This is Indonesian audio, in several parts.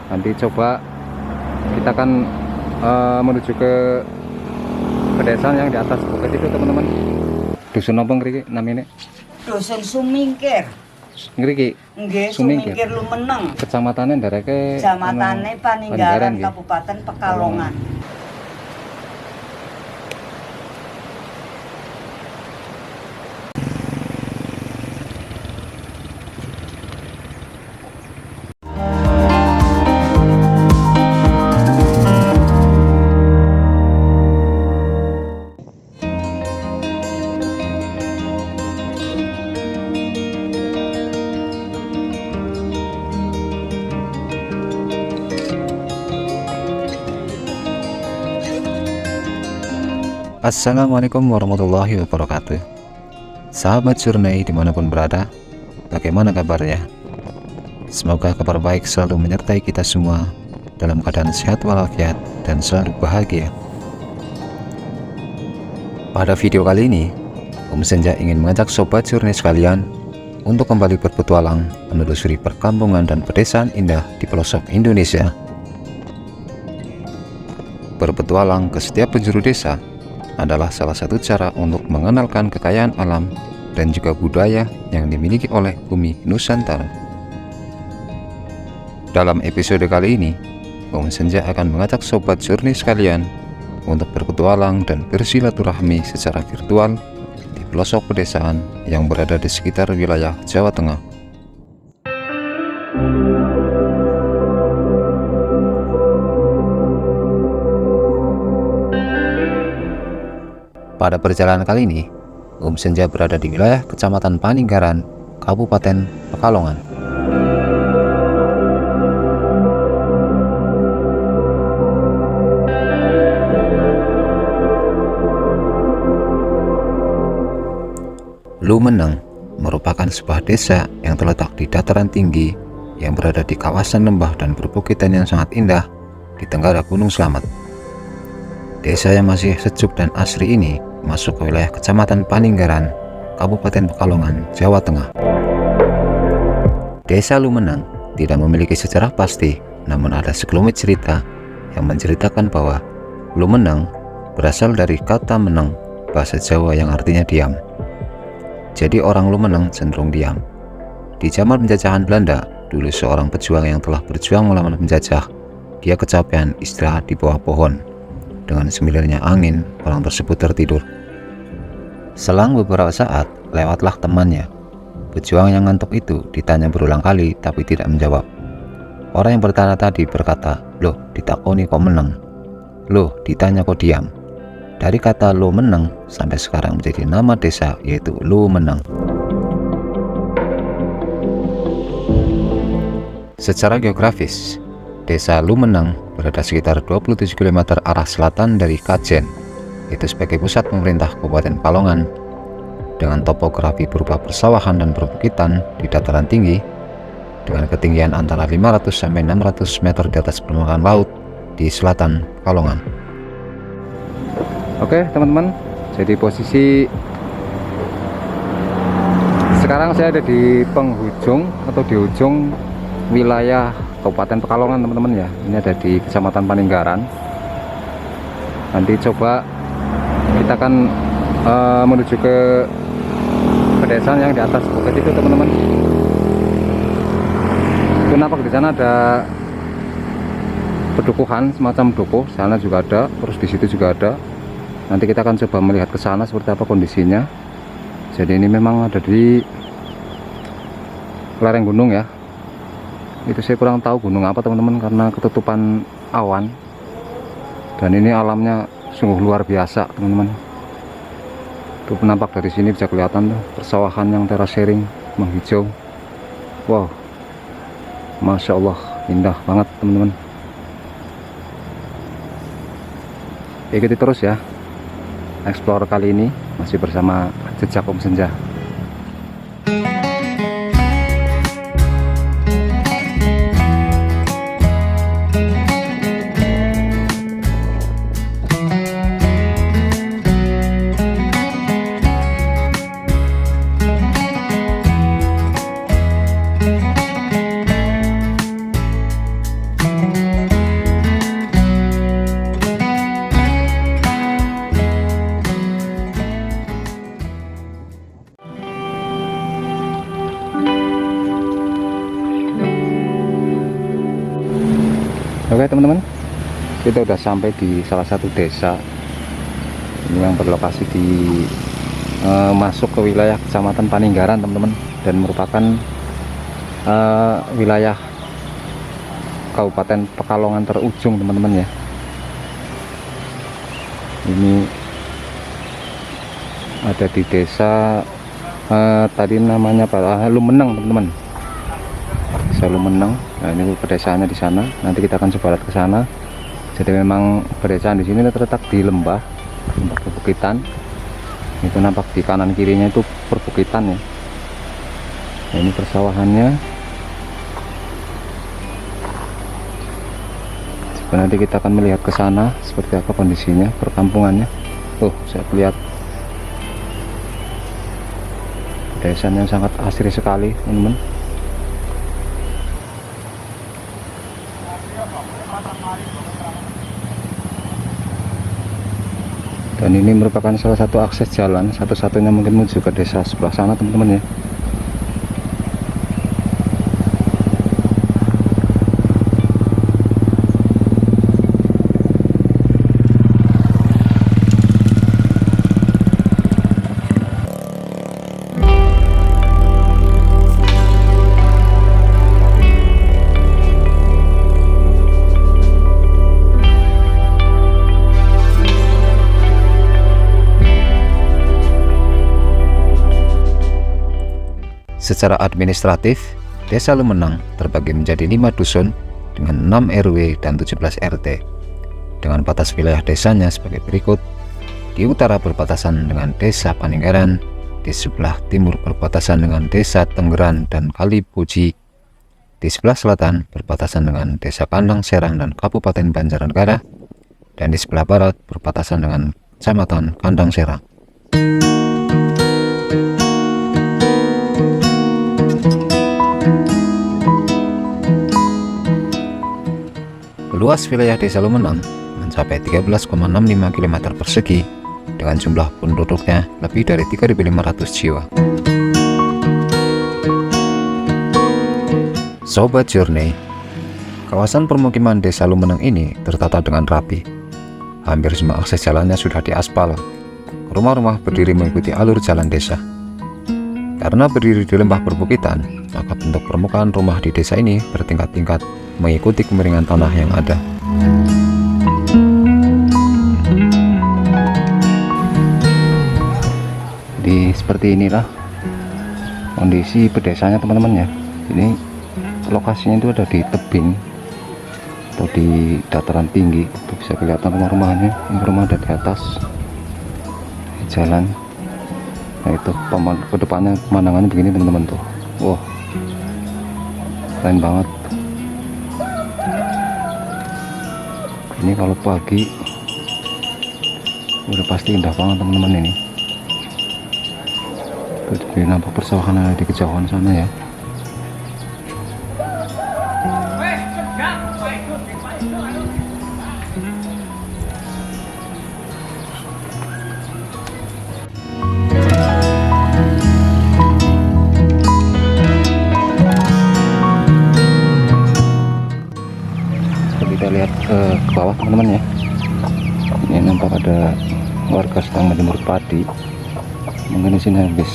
Nanti coba kita akan menuju ke pedesaan yang di atas bukit itu teman-teman. Dusun apa ngriki namanya? Dusun Sumingkir. Ngriki Nggih, Sumingkir. Sumingkir Lumeneng. Kecamatannya ndareke Kecamatan Paninggaran, nggih. Kabupaten Pekalongan. Assalamualaikum warahmatullahi wabarakatuh. Sahabat Journey dimanapun berada, bagaimana kabarnya? Semoga kabar baik selalu menyertai kita semua dalam keadaan sehat walafiat dan selalu bahagia. Pada video kali ini, Om Senja ingin mengajak Sobat Journey sekalian untuk kembali berpetualang menelusuri perkampungan dan pedesaan indah di pelosok Indonesia. Berpetualang ke setiap penjuru desa adalah salah satu cara untuk mengenalkan kekayaan alam dan juga budaya yang dimiliki oleh bumi Nusantara. Dalam episode kali ini, Om Senja akan mengajak Sobat Journey sekalian untuk berpetualang dan bersilaturahmi secara virtual di pelosok pedesaan yang berada di sekitar wilayah Jawa Tengah. Pada perjalanan kali ini, Om Senja berada di wilayah Kecamatan Paninggaran, Kabupaten Pekalongan. Lumeneng merupakan sebuah desa yang terletak di dataran tinggi yang berada di kawasan lembah dan perbukitan yang sangat indah di tenggara Gunung Slamet. Desa yang masih sejuk dan asri ini masuk ke wilayah Kecamatan Paninggaran, Kabupaten Pekalongan, Jawa Tengah. Desa Lumeneng tidak memiliki sejarah pasti, namun ada sekelumit cerita yang menceritakan bahwa Lumeneng berasal dari kata meneng, bahasa Jawa yang artinya diam. Jadi orang Lumeneng cenderung diam. Di zaman penjajahan Belanda, dulu seorang pejuang yang telah berjuang melawan penjajah, dia kecapean istirahat di bawah pohon. Dengan semilirnya angin, orang tersebut tertidur. Selang beberapa saat, lewatlah temannya. Pejuang yang ngantuk itu ditanya berulang kali tapi tidak menjawab. Orang yang bertanya tadi berkata, "Loh, ditakoni kok meneng? Loh, ditanya kok diam?" Dari kata Lumeneng sampai sekarang menjadi nama desa, yaitu Lumeneng. Secara geografis, Desa Lumeneng berada sekitar 27 km arah selatan dari Kajen, itu sebagai pusat pemerintah Kabupaten Pekalongan, dengan topografi berupa persawahan dan perbukitan di dataran tinggi, dengan ketinggian antara 500 sampai 600 meter di atas permukaan laut di selatan Pekalongan. Oke teman-teman, jadi posisi sekarang saya ada di penghujung atau di ujung wilayah Kabupaten Pekalongan teman-teman ya. Ini ada di Kecamatan Paninggaran. Nanti coba kita akan menuju ke pedesaan yang di atas bukit itu teman-teman. Itu nampak di sana ada pedukuhan, semacam dukuh. Sana juga ada, terus di situ juga ada. Nanti kita akan coba melihat ke sana seperti apa kondisinya. Jadi ini memang ada di lereng gunung ya. Itu saya kurang tahu gunung apa teman-teman karena ketutupan awan, dan ini alamnya sungguh luar biasa teman-teman. Itu penampak dari sini bisa kelihatan tuh persawahan yang terasering menghijau. Wow, Masya Allah, indah banget teman-teman. Ikuti terus ya explore kali ini masih bersama Jejak Om Senja. Oke teman-teman, kita udah sampai di salah satu desa ini yang berlokasi di masuk ke wilayah Kecamatan Paninggaran teman-teman, dan merupakan wilayah Kabupaten Pekalongan terujung teman-teman ya. Ini ada di desa tadi namanya apa? Lumeneng teman-teman. Desa Lumeneng. Nah, ini pedesaannya di sana. Nanti kita akan sebarat ke sana. Jadi memang pedesaan di sini terletak di lembah perbukitan. Itu nampak di kanan kirinya itu perbukitan ya. Nah, ini persawahannya. Nanti kita akan melihat ke sana seperti apa kondisinya perkampungannya. Saya lihat pedesaan yang sangat asri sekali teman-teman. Dan ini merupakan salah satu akses jalan satu-satunya mungkin menuju ke desa sebelah sana teman-teman ya. Secara administratif, Desa Lumeneng terbagi menjadi 5 dusun dengan 6 RW dan 17 RT. Dengan batas wilayah desanya sebagai berikut: di utara berbatasan dengan Desa Paninggaran, di sebelah timur berbatasan dengan Desa Tenggeran dan Kalipuji, di sebelah selatan berbatasan dengan Desa Kandang Serang dan Kabupaten Banjarnegara, dan di sebelah barat berbatasan dengan Kecamatan Kandang Serang. Luas wilayah Desa Lumeneng mencapai 13,65 km persegi dengan jumlah penduduknya lebih dari 3.500 jiwa. Sobat Journey, kawasan permukiman Desa Lumeneng ini tertata dengan rapi. Hampir semua akses jalannya sudah diaspal. Rumah-rumah berdiri mengikuti alur jalan desa. Karena berdiri di lembah perbukitan, maka bentuk permukaan rumah di desa ini bertingkat-tingkat mengikuti kemiringan tanah yang ada. Jadi seperti inilah kondisi pedesanya teman-teman ya. Ini lokasinya itu ada di tebing atau di dataran tinggi. Itu bisa kelihatan rumah-rumahnya. Ini rumah ada di atas jalan. Nah itu ke depannya pemandangannya begini teman-teman tuh. Wow, keren banget. Ini kalau pagi udah pasti indah banget teman-teman ini. Jadi nampak persawahan ada di kejauhan sana ya. Kita lihat ke bawah teman-teman ya. Ini nampak ada warga sedang menjemur padi. Mungkin di sini habis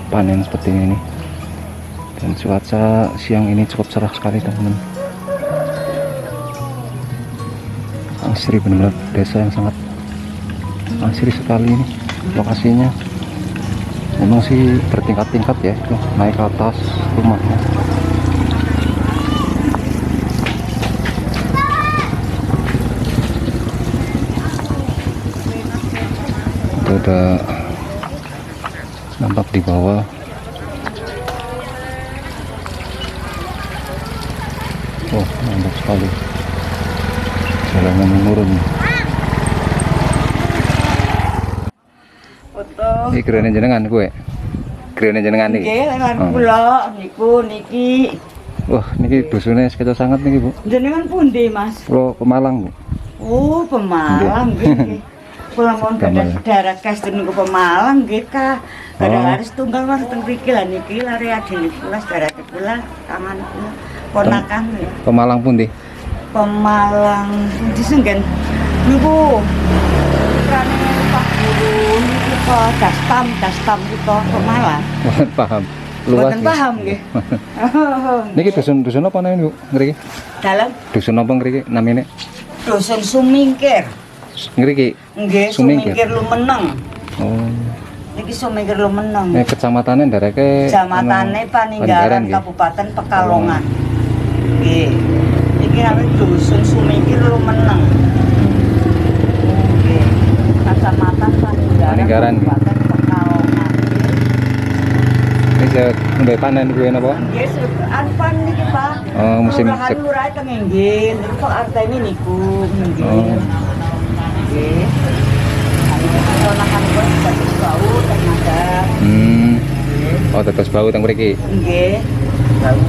panen seperti ini. Dan cuaca siang ini cukup cerah sekali teman-teman. Asri, benar-benar desa yang sangat asri sekali ini lokasinya. Memang sih bertingkat-tingkat ya, tuh, naik ke atas rumahnya. Ada nampak di bawah. Oh, nampak sekali jalannya menurun. Foto. Ini grene jenengan gue. Grene jenengan iki. Nggih, lan kula niku niki. Wah, niki dusune sekitar sangat niki, Bu. Jenengan pundi, Mas? Kula Pemalang, Bu. Oh, Pemalang nggih. Kula mon daerah Kastur niku Pemalang nggih, Kak. Kadang laris tunggal Mas teng mriki lah niki lare adil kula daerah kula tangan kula ponakan. Pemalang pundi? Pemalang disenggen niku putrane Pak Guru niku kok dastam kita Pemalang. Mboten paham. Luas. Mboten paham nggih. Niki dusun apa namanya Bu ngriki? Dalam Dusun apa ngriki namine? dusun Sumingkir. Ngriki. Nggih, Sumingkir. Sumingkir Lumeneng. Oh. Niki Sumingkir Lumeneng. Kecamatannya ndareke Jamatane Paninggaran nggih. Kabupaten Pekalongan. Nggih. Iki namanya dusun Sumingkir Lumeneng. Nggih. Kecamatan Paninggaran Paninggaran. Kabupaten Pekalongan. Ini saya mbak panen Bu napa? Nggih, arpan niki Pak. Oh, musim Kelurahan Lurah teng nggih. Niku kok artene niku nggih. Oh. Nggih. Ponakan kula dados bau teng Madang. Nggih. Oh, tetes bau teng mriki. Nggih. Bau.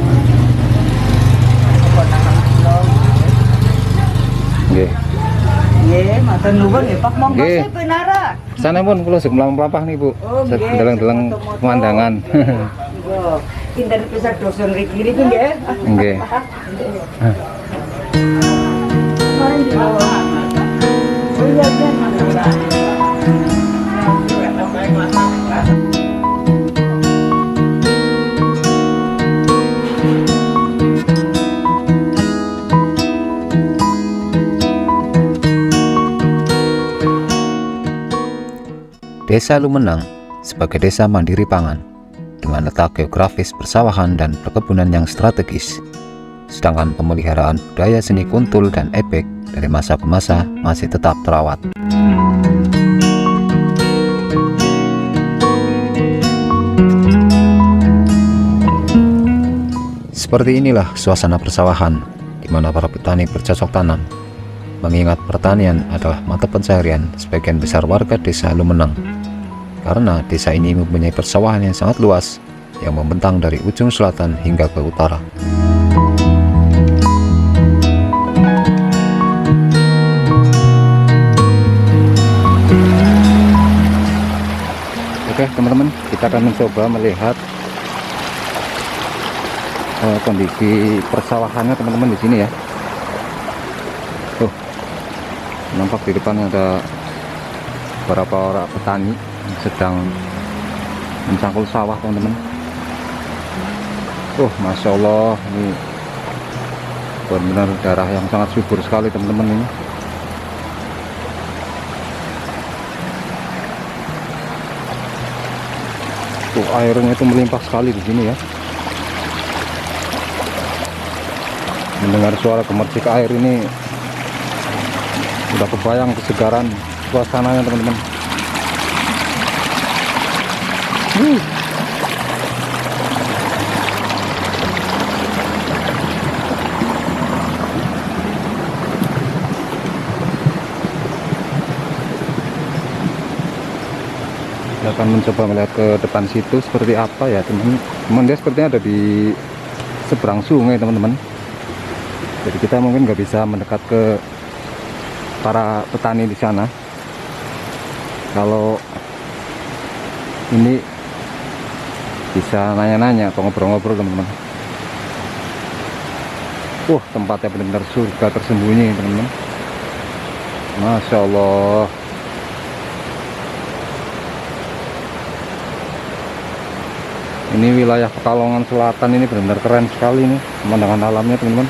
Ponakan kula. Nggih. Nggih, matur nuwun nggih Pak. Monggo Nggih. sih penara. Sana pun kula sing mlampah nih Bu. Oh, nggih. Deleng-deleng pemandangan. Nggih. Kinten pisah dosen riki niki nggih. Nggih. Kemarin di bawah. Oh iya, iya. Desa Lumenang sebagai desa mandiri pangan dengan letak geografis persawahan dan perkebunan yang strategis. Sedangkan pemeliharaan budaya seni kuntul dan epek dari masa ke masa masih tetap terawat. Seperti inilah suasana persawahan di mana para petani bercocok tanam, mengingat pertanian adalah mata pencaharian sebagian besar warga desa Lumenang. Karena desa ini mempunyai persawahan yang sangat luas yang membentang dari ujung selatan hingga ke utara. Oke teman-teman, kita akan mencoba melihat kondisi persawahannya teman-teman di sini ya. Tuh, nampak di depan ada beberapa orang petani yang sedang mencangkul sawah teman-teman. Masya Allah, ini benar-benar daerah yang sangat subur sekali teman-teman ini. Tuh airnya itu melimpah sekali di sini ya. Mendengar suara gemercik air ini udah kebayang kesegaran suasananya teman-teman. Kita akan mencoba melihat ke depan situ seperti apa ya teman-teman. Dia sepertinya ada di seberang sungai teman-teman. Jadi kita mungkin nggak bisa mendekat ke para petani di sana. Kalau ini bisa nanya-nanya atau ngobrol-ngobrol teman-teman. Tempatnya benar-benar surga tersembunyi teman-teman. Masya Allah. Ini wilayah Pekalongan Selatan ini benar-benar keren sekali nih pemandangan alamnya teman-teman.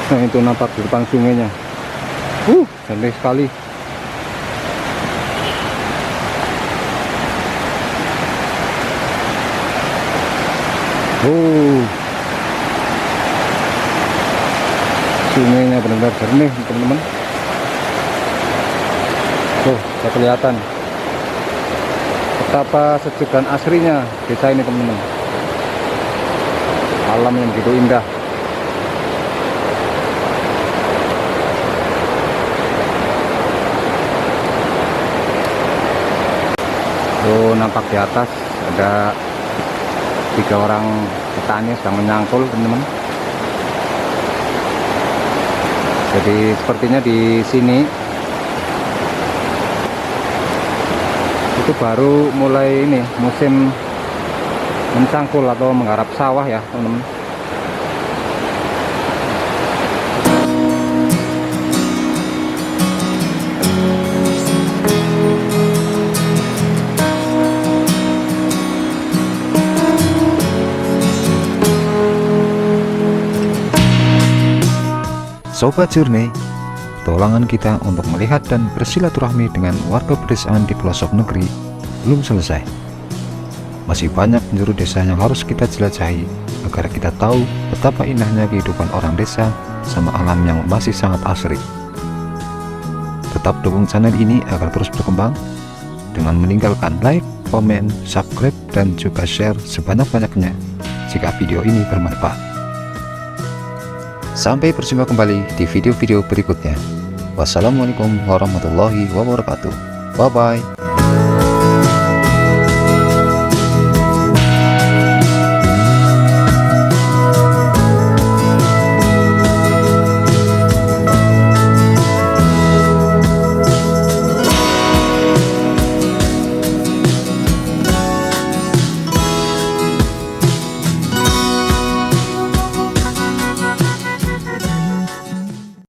Nah itu nampak di depan sungainya. Cantik sekali. Sungainya benar-benar jernih teman-teman. Bisa kelihatan betapa sejuk dan asrinya desa ini teman-teman. Alam yang begitu indah. Nampak di atas ada 3 orang petani sedang menyangkul teman-teman. Jadi sepertinya di sini itu baru mulai ini musim mencangkul atau menggarap sawah ya teman-teman. Sobat Journey, petualangan kita untuk melihat dan bersilaturahmi dengan warga pedesaan di pelosok negeri belum selesai. Masih banyak penjuru desa yang harus kita jelajahi agar kita tahu betapa indahnya kehidupan orang desa sama alam yang masih sangat asri. Tetap dukung channel ini agar terus berkembang dengan meninggalkan like, komen, subscribe, dan juga share sebanyak-banyaknya jika video ini bermanfaat. Sampai berjumpa kembali di video-video berikutnya. Wassalamualaikum warahmatullahi wabarakatuh. Bye-bye.